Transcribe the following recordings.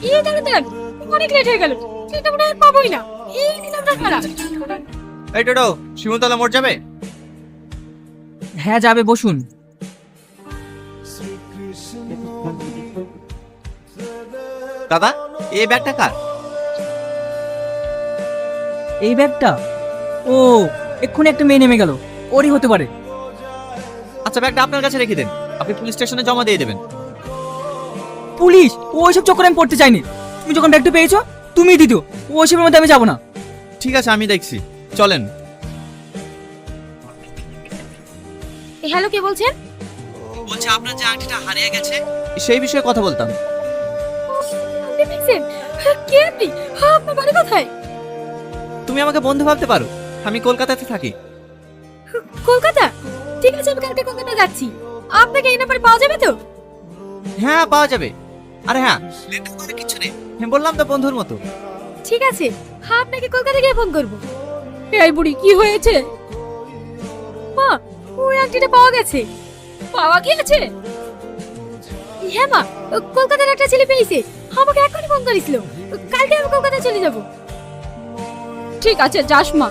এই দাঁড়ান দাঁড়ান, অনেক লেট হয়ে গেল, সেটা মনে হয় পাবোই না। এই নিলাম টাকাটা। এই টোটো, শিমুলতলা মোড় যাবে? হ্যাঁ যাবে, বসুন। দাদা, এই ব্যাগটা কার? এই ব্যাগটা? ও, এক্ষুনি একটা মেয়ে নেমে গেল, ওরই হতে পারে। আচ্ছা, ব্যাগটা আপনার কাছে রেখে দেন, আপনি পুলিশ স্টেশনে জমা দিয়ে দেবেন। পুলিশ? ওইসব চক্করে আমি পড়তে চাইনি। তুমি যখন ব্যাগটা পেয়েছো তুমিই দিত, ওইসবের মধ্যে আমি যাবো না। ঠিক আছে, আমি দেখছি, চলেন। হ্যালো, কে বলছেন? বলছে আপনার যে আংটিটা হারিয়ে গেছে সেই বিষয়ে কথা বলতাম। আপনি দেখছেন? কে আপনি? আপনার বাড়ি কোথায়? তুমি আমাকে বন্ধু ভাবতে পারো, আমি কলকাতাতে থাকি। কলকাতা? ঠিক আছে, আমি কালকে কলকাতা যাচ্ছি। আপনাকে এই নাম্বারে পাওয়া যাবে তো? হ্যাঁ, পাওয়া যাবে। আরে হ্যাঁ, লেট করে কিছু নেই, আমি বললাম তো বন্ধুর মতো। ঠিক আছে, আপনাকে কলকাতা গিয়ে ফোন করব। এই বুড়ি, কি হয়েছে? মা, ওই আংটিটা পাওয়া গেছে। পাওয়া গিয়েছে? হ্যাঁ মা, কলকাতার একটা ছেলে পেয়েছে, আমাকে এখনই ফোন করেছিল। কালকে আমি কলকাতা চলে যাব। ঠিক আছে, যাস মা,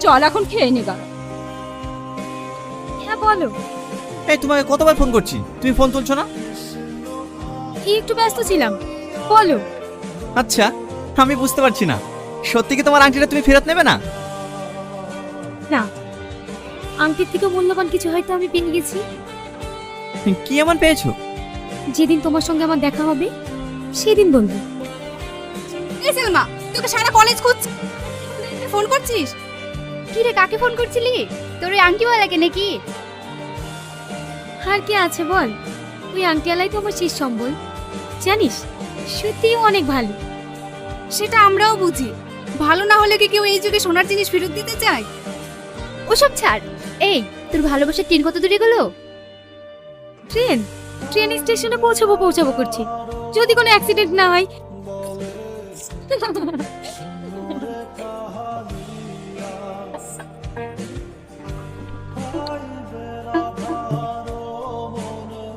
চল এখন খেয়ে নে গা। হ্যাঁ বলো। এই, তোমাকে কতবার ফোন করছি, তুমি ফোন তুলছো না? একটু ব্যস্ত ছিলাম, বলো। আচ্ছা, আমি বুঝতে পারছি না, সত্যি কি তোমার আংটিটা তুমি ফেরত নেবে না? না, আংটির থেকে মূল্যবান কিছু হয়তো আমি পেয়ে গেছি। কি এমন পেয়েছো? যেদিন তোমার সঙ্গে আমার দেখা হবে সেদিন বলবো। এই সেলমা, তোকে সারা কলেজ খুঁজছি, ফোন করছিস? কি রে, কাকে ফোন করছিলি? তোর ওই আংটিওয়ালাকে নাকি? আর কে আছে বল, ওই আংটিওয়ালাই তো আমার শেষ সম্বল। জানিস, সত্যিই অনেক ভালো। সেটা আমরাও বুঝি, ভালো না হলে কি কেউ এই যুগে সোনার জিনিস ফেরত দিতে চায়? ওসব ছাড়। এই, তোর ভালোবাসার ট্রেন কত দূরে গেল? ট্রেন ট্রেন স্টেশনে পৌঁছাবো করছি, যদি কোনো অ্যাক্সিডেন্ট না হয়।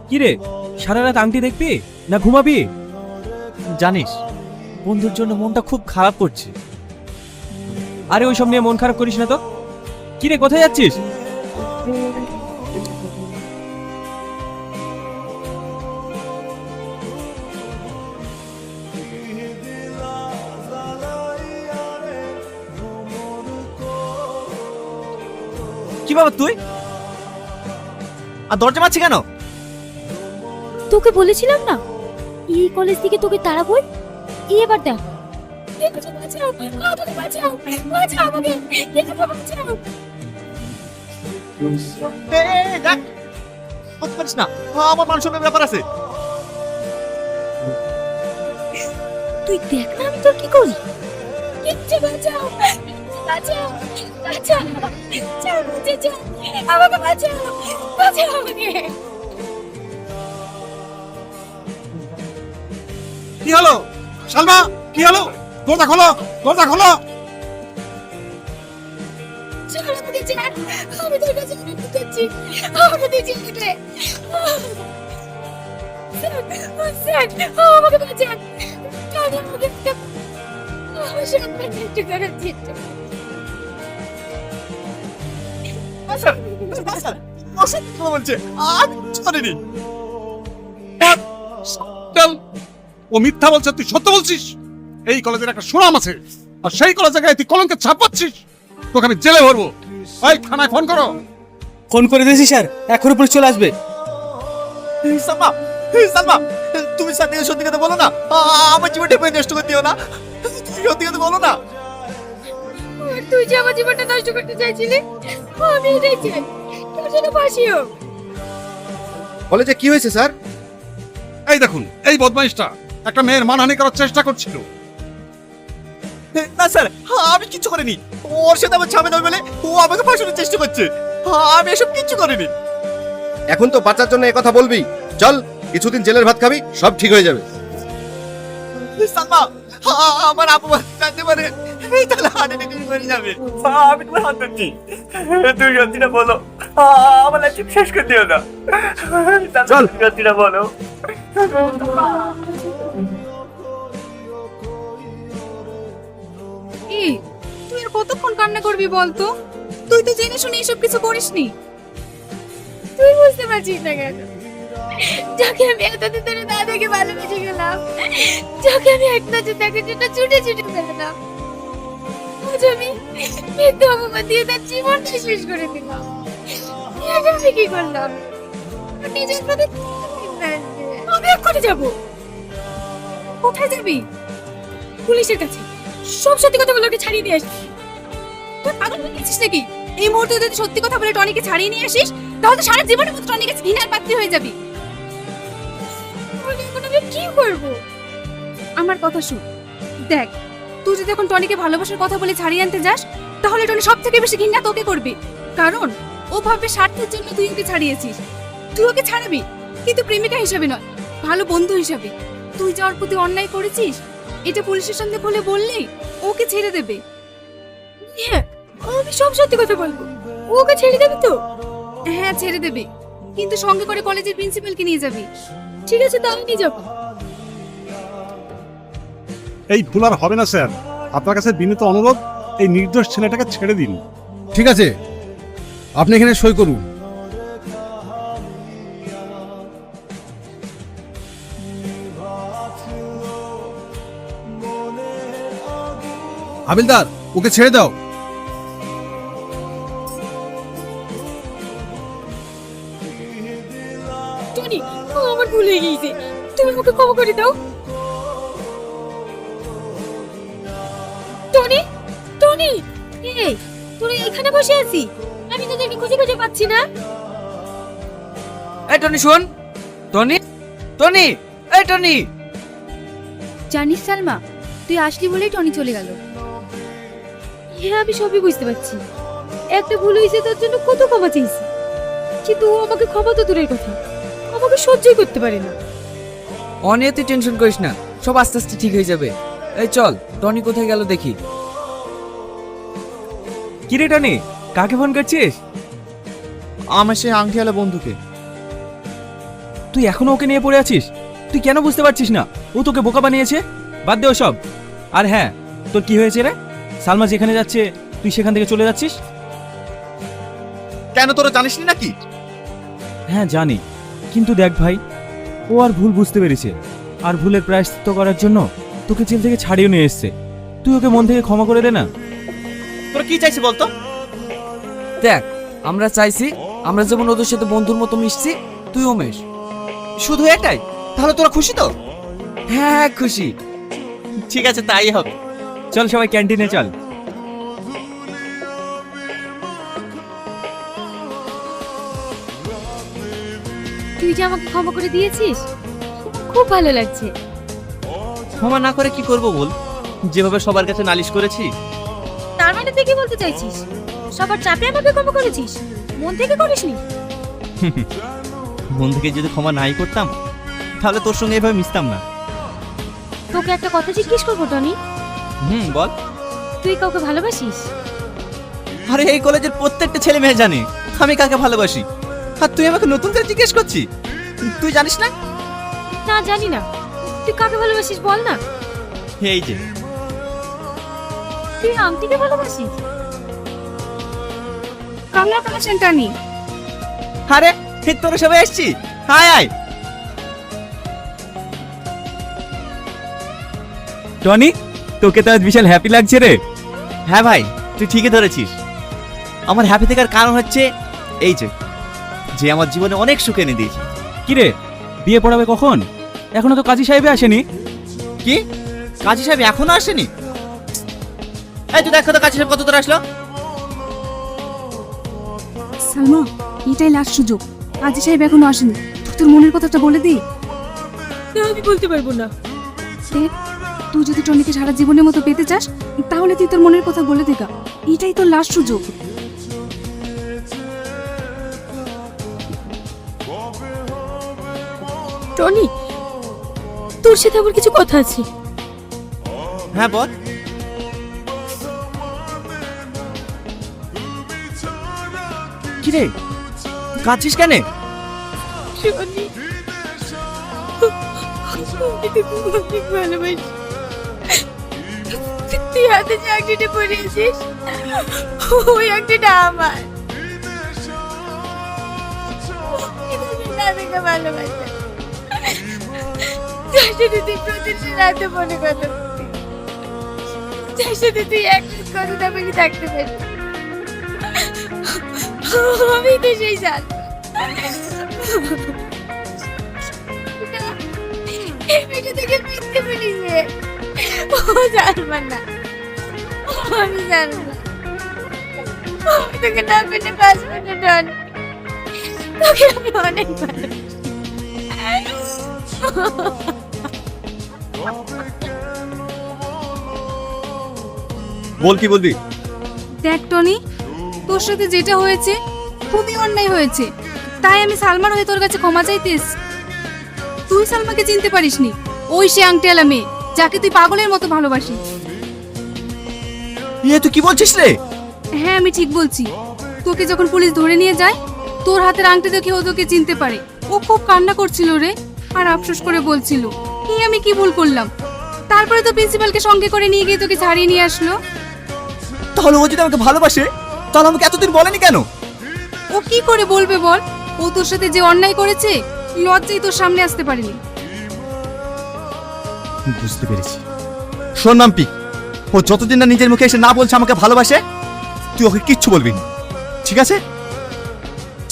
কি রে, সারা রাত আংটি দেখবি না ঘুমাবি? জানিস, বন্ধুর জন্য মনটা খুব খারাপ করছে। আরে ওইসব নিয়ে মন খারাপ করিস না তো। কি রে, কোথায় যাচ্ছিস? কি বাবা তুই, আর দরজা মারছি কেন? তোকে বলেছিলাম না এই কলেজ থেকে তোকে তাড়াবই। এবার দেখ। বাঁচাও, আমাকে বাঁচাও, বাঁচাও আমাকে, বাঁচাও। দেখ, বুঝতে পারিস না, আমার মান সম্মানের ব্যাপার আছে। তুই দেখ না আমি তোর কি করি। কিচ্ছু, বাঁচাও, বাঁচাও, বাঁচাও, বাঁচাও, বাঁচাও, আমাকে বাঁচাও, বাঁচাও আমাকে। কি হলো সালমা, কি হলো? দরজা খোলো, দরজা খোলো। চল আমাকে ছেড়ে, আমি তোর কাছে অনেক খুঁজছি, আমাকে দিয়ে ছেড়ে। আমাকে বাঁচান, চল আমাকে, আমার সামনে একটু করার চেষ্টা। বলছে আমি কিছু করিনি। চল, ও মিথ্যা বলছে, তুই সত্য বলছিস। এই কলেজের একটা সুনাম আছে, আর সেই কলেজে গায়ে তুই কলঙ্কের ছাপ পাচ্ছিস। তোকে আমি জেলে ভরবো। এই থানায় ফোন করো। ফোন করে দিয়েছি স্যার, এখনই পুলিশ চলে আসবে। সালমা, সালমা, তুমি স্যার সত্যি কথা বলো না, আমার জীবনটা নষ্ট করে দিও না, তুমি সত্যি কথা বলো না। তুই যে আমার জীবনটা নষ্ট করতে চাইছিলি, আমি এটাই চাই, তোর জন্য ফাঁসি হোক। কলেজে কি হয়েছে স্যার? এই দেখুন, এই বদমাইশটা একটা মেয়ের মানহানি করার চেষ্টা করছিল। না স্যার, আমি কিচ্ছু করিনি, ওর সাথে আমার ঝামেলা বলে ও আমাকে ফাঁসানোর চেষ্টা করছে, আমি এসব কিচ্ছু করিনি। এখন তো বাঁচার জন্য এই কথা বলবি। চল, কিছুদিন জেলের ভাত খাবি, সব ঠিক হয়ে যাবে। সালমা, আমার আপু জানতে পারে তাহলে হার্ট অ্যাটাক মরে যাবে। আমি তোমার হাত ধরছি, তুই সত্যিটা বলো, আমার লাইফ শেষ করে দিও না। চল, সত্যিটা বলো। রান্না করবি বলতো? তুই তো জেনে শুনে এসব কিছু করিসনি। তুই বুঝতে পারছিস না কেন? যাকে আমি এতদিন ধরে না দেখে ভালোবেসে গেলাম, যাকে আমি এক নজর দেখার জন্য ছুটে ছুটে বেড়ালাম, আজ আমি মৃত্যু অপমান দিয়ে তার জীবনটা শেষ করে দিলাম। এটা আমি কি করলাম? নিজের প্রতি আমি এক্ষুনি যাবো। কোথায় যাবি? পুলিশের কাছে। সব সত্যি কথা বলে ওকে ছাড়িয়ে দিয়ে আসবি। তুই পাগল হয়ে গেছিস নাকি? এই মুহূর্তে যদি সত্যি কথা বলে টনিকে ছাড়িয়ে নিয়ে আসিস, তাহলে তো সারা জীবনের মতো টনির কাছে ঘৃণার পাত্রী হয়ে যাবি। তাহলে এখন আমি কি করব? আমার কথা শুন। দেখ, তুই যদি এখন টনিকে ভালোবাসার কথা বলে ছাড়িয়ে আনতে যাস, তাহলে টনি সব থেকে বেশি ঘৃণা তোকে করবে। কারণ ও ভাববে স্বার্থের জন্য তুই ওকে ছাড়িয়েছিস। তুই ওকে ছাড়াবি, কিন্তু প্রেমিকা হিসাবে নয়, ভালো বন্ধু হিসাবে। তুই যাওয়ার প্রতি অন্যায় করেছিস, এটা পুলিশের সামনে খুলে বললেই ওকে ছেড়ে দেবে। হ্যাঁ, আমি সব সত্যি কথা বলবো। ওকে ছেড়ে দেবে তো? হ্যাঁ, ছেড়ে দেবে, কিন্তু সঙ্গে করে কলেজের প্রিন্সিপালকে নিয়ে যাবি। ঠিক আছে, তাহলে নিয়ে যাবো। এই ভুল আর হবে না স্যার। আপনার কাছে বিনীত অনুরোধ, এই নির্দোষ ছেলেটাকে ছেড়ে দিন। ঠিক আছে, আপনি এখানে সই করুন। হাবিলদার, ওকে ছেড়ে দাও। টনি, আমার ভুল হয়ে গিয়েছে, তুমি আমাকে ক্ষমা করে দাও। টনি, টনি, এই তুই এখানে বসে আছিস? আমি তোদেরকে খুঁজে খুঁজে পাচ্ছি না। এই টনি শোন। টনি, টনি, এই টনি। জানিস সালমা, তুই আসলি বলেই টনি চলে গেল। হ্যাঁ, আমি সবই বুঝতে পারছি। একটা ভুল হয়েছে, তার জন্য কত ক্ষমা চেয়েছি, কিন্তু ও আমাকে ক্ষমা তো দূরের কথা, আমাকে সহ্যই করতে পারে না। অনেক তুই টেনশন করিস না, সব আস্তে আস্তে ঠিক হয়ে যাবে। এই চল, টনি কোথায় গেল দেখি। কি রে টনি, কাকে ফোন করছিস? আমার সেই আংটিওয়ালা বন্ধুকে। তুই এখনো ওকে নিয়ে পড়ে আছিস? তুই কেন বুঝতে পারছিস না ও তোকে বোকা বানিয়েছে? বাদ দে ওসব। আর হ্যাঁ, তোর কি হয়েছে রে? সালমা যেখানে যাচ্ছে তুই সেখান থেকে চলে যাচ্ছিস? কেন, তোরা জানিস না নাকি? হ্যাঁ জানি, কিন্তু দেখ ভাই, ও আর ভুল বুঝতে পেরেছে, আর ভুলের প্রায়শ্চিত্ত করার জন্য তোকে জেল থেকে ছাড়িয়ে নিয়ে এসছে। তুই ওকে মন থেকে ক্ষমা করে দে না। তোরা কি চাইছিস বলতো? দেখ, আমরা চাইছি আমরা যেমন ওদের সাথে বন্ধুর মতো মিশছি, তুইও মেশ। শুধু এটাই? তাহলে তোরা খুশি তো? হ্যাঁ, খুশি। ঠিক আছে, তাই হবে। চল সবাই ক্যান্টিনে চল। তুই যে আমাকে ক্ষমা করে দিয়েছিস, খুব ভালো লাগছে। ক্ষমা না করে কি করব বল? যেভাবে সবার কাছে নালিশ করেছি। তার মানে তুই কি বলতে চাইছিস? সবার চাপে আমাকে ক্ষমা করেছিস, মন থেকে করিসনি? মন থেকে যদি ক্ষমা নাই করতাম, তাহলে তোর সঙ্গে এভাবে মিশতাম না। তোকে একটা কথা জিজ্ঞেস করবো টনি, বল। তুই কাউকে ভালোবাসিস? আরে এই কলেজের প্রত্যেকটা ছেলে মেয়ে জানে আমি কাকে ভালোবাসি, আর তুই আমাকে নতুন করে জিজ্ঞেস করছিস? তুই জানিস না? না, জানি না। তুই কাকে ভালোবাসিস বল না। এই যে, তুই আংটিকে ভালোবাসিস? Congratulation Tony. আরে তোরা সবাই এসছি, আয় আয়। টনি, তোকে তো আজ বিশাল হ্যাপি লাগছে রে। হ্যাঁ ভাই, তুই ঠিকই ধরেছিস। আমার হ্যাপি থাকার কারণ হচ্ছে এই যে আমার জীবনে অনেক সুখ এনে দিয়েছে। কি রে, বিয়ে পড়াবে কখন? এখনো তো কাজী সাহেব আসেনি। কি, কাজী সাহেব এখনো আসেনি? এই তুই দেখো তো কাজী সাহেব কত দূর আসলো। সালমা, এটাই লাস্ট সুযোগ। কাজী সাহেব এখনো আসেনি, তুই তোর মনের কথাটা বলে দে। আমি বলতে পারবো না। তুই যদি টনিকে সারা জীবনের মতো পেতে চাস, তাহলে তুই তোর মনের কথা বলে দে। এটাই তোর লাস্ট সুযোগ। টনি, তোর সাথে আমার কিছু কথা আছে। হ্যাঁ বল। কি রে, কাঁদছিস কেন? টনি, আমি তোকে অনেক ভালোবাসি। তুই তুই হাতে যে আংটিটা পরিয়েছিস ওই আংটিটা আমার। দাদাকে ভালোবাসে, যার সাথে তুই প্রতিদিন রাতে মনে কথা বলতি, যার সাথে তুই এক কথা দাবাকে থাকতে পারবি। আমি তো সেই জান, এই মেয়েটা থেকে মিথ্যে বলিছে। ও জানবা না, আমি জানবো না। আমি তোকে না পেলে 5 মিনিট ডন, তোকে আমি অনেক ভালোবাসি। বল কি বলবি? দেখ টনি, তোর সাথে যেটা হয়েছে খুবই অন্যায় হয়েছে, তাই আমি সালমার হয়ে তোর কাছে ক্ষমা চাইতে এসেছি। তুই সালমাকে চিনতে পারিসনি, ওই সে আংটিওয়ালা মেয়ে যাকে তুই পাগলের মতো ভালোবাসিস। তুই কি বলছিস রে? হ্যাঁ আমি ঠিক বলছি। তোকে যখন পুলিশ ধরে নিয়ে যায়, তোর হাতের আংটি দেখে ও তোকে চিনতে পারে। ও খুব কান্না করছিল রে, আর আফসোস করে বলছিল আমি কি ভুল করলাম। তারপরে তো প্রিন্সিপালকে সঙ্গে করে নিয়ে গিয়ে তোকে ছাড়িয়ে নিয়ে আসলো। তাহলে ও যদি আমাকে ভালোবাসে, তাহলে আমাকে এতদিন বলেনি কেন? ও কি করে বলবে বল? ও তোর সাথে যে অন্যায় করেছে, লজ্জায় তোর সামনে আসতে পারেনি। বুঝতে পেরেছি। শোন মাম্পি, ও যতদিন না নিজের মুখে এসে না বলছে আমাকে ভালোবাসে, তুই ওকে কিচ্ছু বলবি না, ঠিক আছে?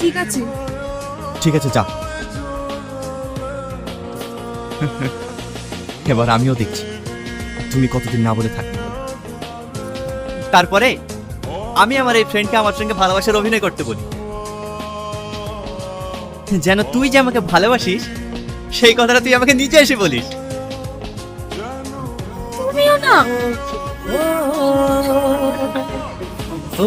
ঠিক আছে। ঠিক আছে, যা। এবার আমিও দেখছি তুমি কতদিন না বলে থাকবে। তারপরে আমি আমার এই ফ্রেন্ডকে আমার সঙ্গে ভালোবাসার অভিনয় করতে বলি, যেন তুই যে আমাকে ভালোবাসিস সেই কথাটা তুই আমাকে নিজে এসে বলিস। তুমিও না। ও